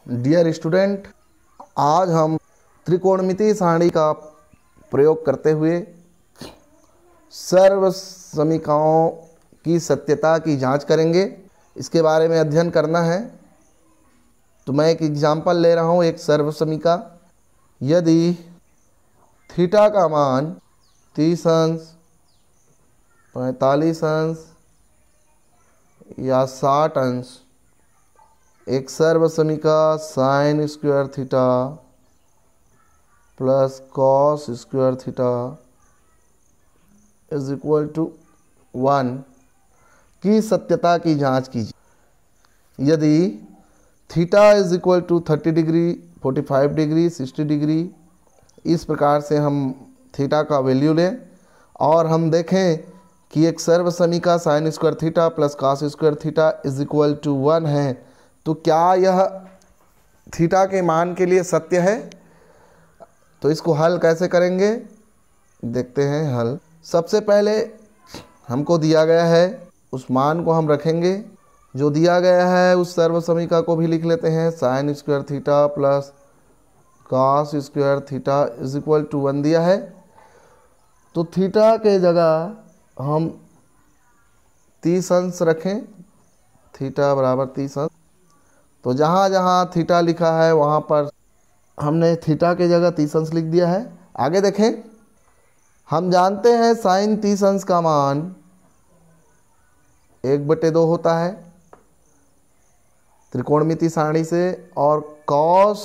Dear student, आज हम त्रिकोणमितीय सारणी का प्रयोग करते हुए सर्व समीकरणों की सत्यता की जांच करेंगे। इसके बारे में अध्ययन करना है। तो मैं एक एग्जाम्पल ले रहा हूँ, एक सर्व समीका। यदि थीटा का मान 30 अंश, 45 अंश या 60 अंश एक सर्व समीका sine square theta plus cos square theta is equal to 1 की सत्यता की जांच कीजिए। यदि theta is equal to 30 degree, 45 degree, 60 degree, इस प्रकार से हम थीटा का वैल्यू लें और हम देखें कि एक सर्व समीका sine square theta plus cos square theta is equal to 1 है, तो क्या यह थीटा के मान के लिए सत्य है? तो इसको हल कैसे करेंगे, देखते हैं हल। सबसे पहले हमको दिया गया है उस मान को हम रखेंगे जो दिया गया है। उस सर्व समीका को भी लिख लेते हैं। Sine square theta plus cos square theta is equal to 1 दिया है, तो थीटा के जगह हम 30 अंश रखें। थीटा बराबर 30 अंश। तो जहाँ जहाँ थीटा लिखा है वहाँ पर हमने थीटा के जगह 30 अंश लिख दिया है। आगे देखें, हम जानते हैं साइन 30 अंश का मान 1/2 होता है त्रिकोणमितीय सारणी से, और कॉस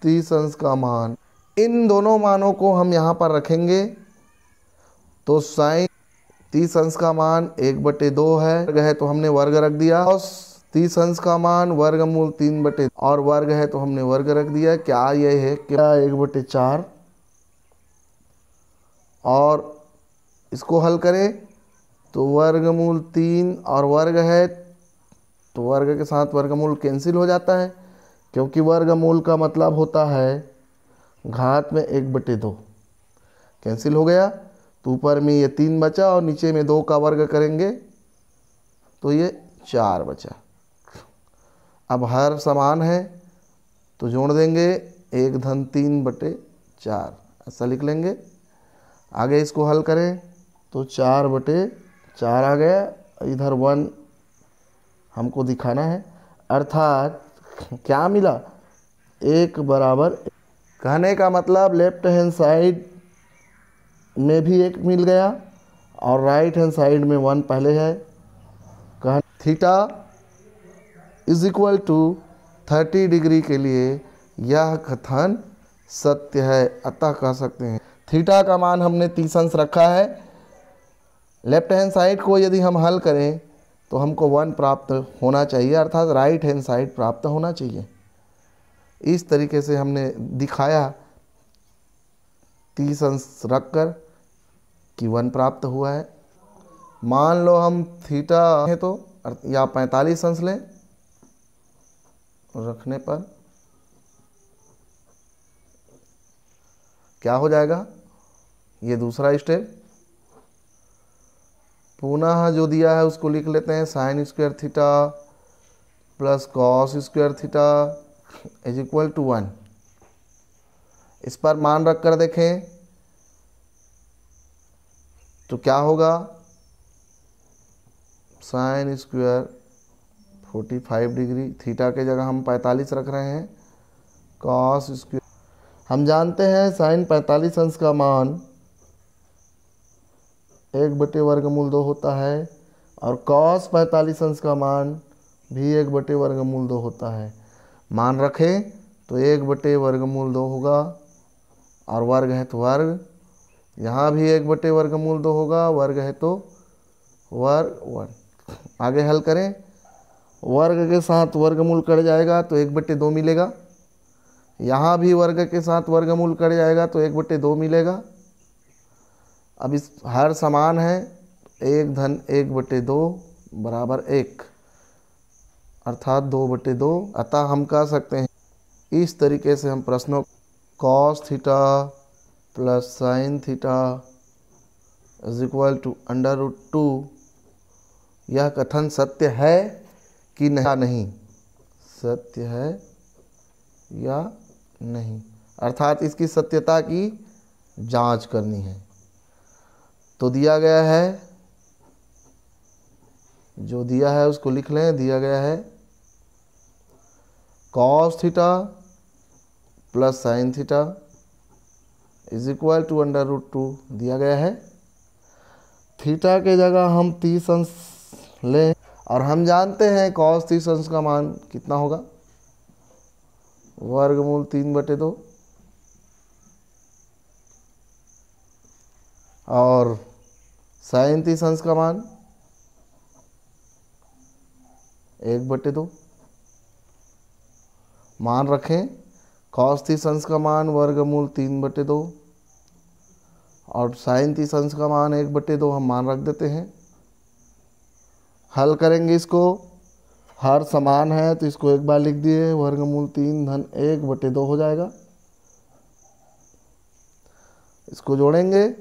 30 अंश का मान, इन दोनों मानों को हम यहाँ पर रखेंगे। तो साइन 30 अंश का मान 1/2 है तो हमने वर्ग रख दिया। कॉस 30 अंश का मान वर्गमूल 3/2 और वर्ग है तो हमने वर्ग रख दिया। क्या यह है? क्या 1/4। और इसको हल करें तो वर्गमूल 3 और वर्ग है तो वर्ग के साथ वर्गमूल कैंसिल हो जाता है, क्योंकि वर्गमूल का मतलब होता है घात में 1/2। कैंसिल हो गया तो ऊपर में ये 3 बचा और नीचे में 2 का वर्ग करेंगे तो ये 4 बचा। अब हर समान है तो जोड़ देंगे 1 धन 3/4, ऐसा लिख लेंगे। आगे इसको हल करें तो 4/4 आ गया। इधर 1 हमको दिखाना है, अर्थात क्या मिला? 1 बराबर। कहने का मतलब लेफ्ट हैंड साइड में भी 1 मिल गया और राइट हैंड साइड में 1 पहले है। कह theta is equal to 30 degree के लिए यह कथन सत्य है। अतः कह सकते हैं थीटा का मान हमने 30 अंश रखा है। लेफ्ट हैंड साइड को यदि हम हल करें तो हमको 1 प्राप्त होना चाहिए, अर्थात राइट हैंड साइड प्राप्त होना चाहिए। इस तरीके से हमने दिखाया 30 अंश रखकर कि 1 प्राप्त हुआ है। मान लो हम थीटा है तो या 45 अंश लें, रखने पर क्या हो जाएगा? ये दूसरा स्टेप। पुनः जो दिया है उसको लिख लेते हैं। Sine square theta plus cos square theta is equal to 1। इस पर मान रख कर देखें तो क्या होगा? साइन स्क्वायर 45 डिग्री, थीटा के जगह हम 45 रख रहे हैं। कॉस स्क्वायर, हम जानते हैं साइन 45 अंश का मान 1/2 होता है और कॉस 45 अंश का मान भी 1/2 होता है। मान रखें तो 1/2 होगा और वर्ग है तो वर्ग, यहाँ भी 1/2 होगा, वर्ग है तो वर्ग 1। आगे हल करें, वर्ग के साथ वर्गमूल कट जाएगा तो 1/2 मिलेगा। यहाँ भी वर्ग के साथ वर्गमूल कट जाएगा तो 1/2 मिलेगा। अब इस हर समान है, 1 धन 1/2 बराबर 1, अर्थात 2/2। अतः हम कह सकते हैं इस तरीके से हम प्रश्नों cos theta plus sine theta is equal to √2 यह कथन सत्य है कि नहीं? सत्य है या नहीं, अर्थात इसकी सत्यता की जांच करनी है। तो दिया गया है, जो दिया है उसको लिख लें। दिया गया है cos theta plus sine theta is equal to √2 दिया गया है। थीटा के जगह हम 30 अंश लें और हम जानते हैं cos 30 अंश का मान कितना होगा, वर्गमूल 3/2, और साइन 30 अंश का मान 1/2। मान रखें cos 30 अंश का मान वर्गमूल 3/2 और साइन 30 अंश का मान 1/2 हम मान रख देते हैं। हल करेंगे इसको, हर समान है तो इसको एक बार लिख दिए, वर्गमूल 3 धन 1/2 हो जाएगा। इसको जोड़ेंगे,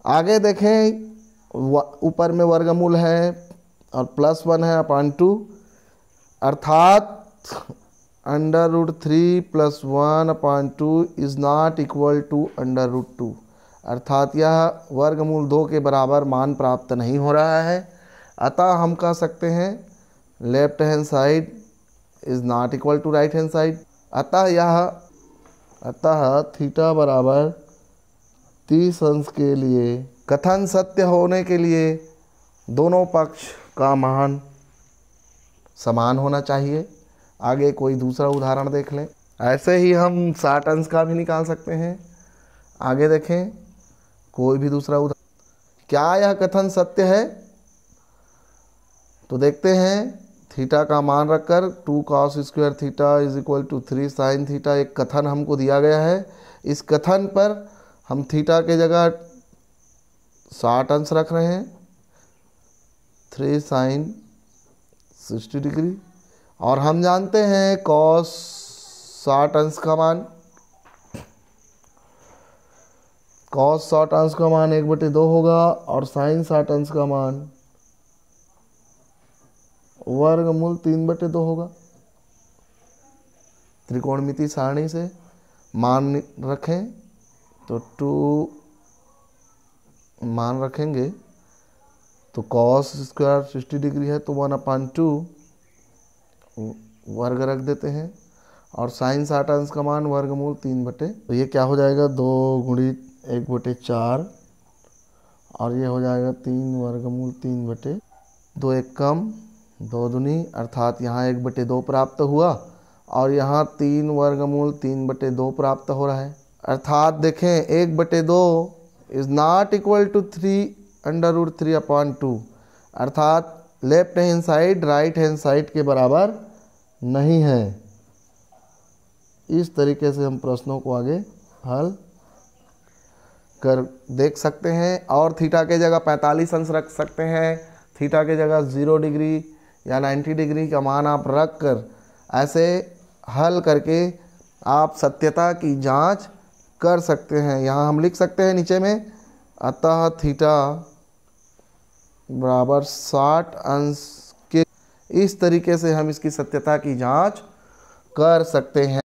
आगे देखें ऊपर में वर्गमूल है और +1 है /2, अर्थात √3 + 1/2 इज नॉट इक्वल टू √2, अर्थात यह वर्गमूल 2 के बराबर मान प्राप्त नहीं हो रहा है। अतः हम कह सकते हैं left hand side is not equal to right hand side. अतः थीटा बराबर 30 अंश के लिए कथन सत्य होने के लिए दोनों पक्ष का मान समान होना चाहिए। आगे कोई दूसरा उदाहरण देख लें। ऐसे ही हम 60 अंश का भी निकाल सकते हैं। आगे देखें कोई भी दूसरा उदाहरण। क्या यह कथन सत्य है? तो देखते हैं। थीटा का मान रखकर 2 cos² theta is equal to 3 sin theta एक कथन हमको दिया गया है। इस कथन पर हम थीटा के जगह 60 अंश रख रहे हैं, 3 sin 60 डिग्री, और हम जानते हैं cos 60 अंश का मान, cos 60 अंश का मान 1/2 होगा और sin 60 अंश का मान वर्गमूल 3/2 होगा। त्रिकोणमिति सारणी से मान रखें तो 2 मान रखेंगे तो cos² 60 डिग्री है तो 1/2 वर्ग रख देते हैं और sin 60 अंश का मान वर्गमूल 3/2, तो ये क्या हो जाएगा 2 गुणित 1/4 और ये हो जाएगा 3 वर्गमूल 3/2, 2 एक कम 2 दूनी, अर्थात यहाँ 1/2 प्राप्त हुआ और यहाँ 3 वर्गमूल 3/2 प्राप्त हो रहा है। अर्थात देखें 1/2 इज नॉट इक्वल टू 3√3/2, अर्थात left hand side right hand side के बराबर नहीं है। इस तरीके से हम प्रश्नों को आगे हल कर देख सकते हैं। और थीटा के जगह 45 अंश रख सकते हैं, थीटा के जगह 0 डिग्री या 90 डिग्री का मान आप रख कर ऐसे हल करके आप सत्यता की जांच कर सकते हैं। यहाँ हम लिख सकते हैं नीचे में, अतः थीटा बराबर 60 अंश के, इस तरीके से हम इसकी सत्यता की जांच कर सकते हैं।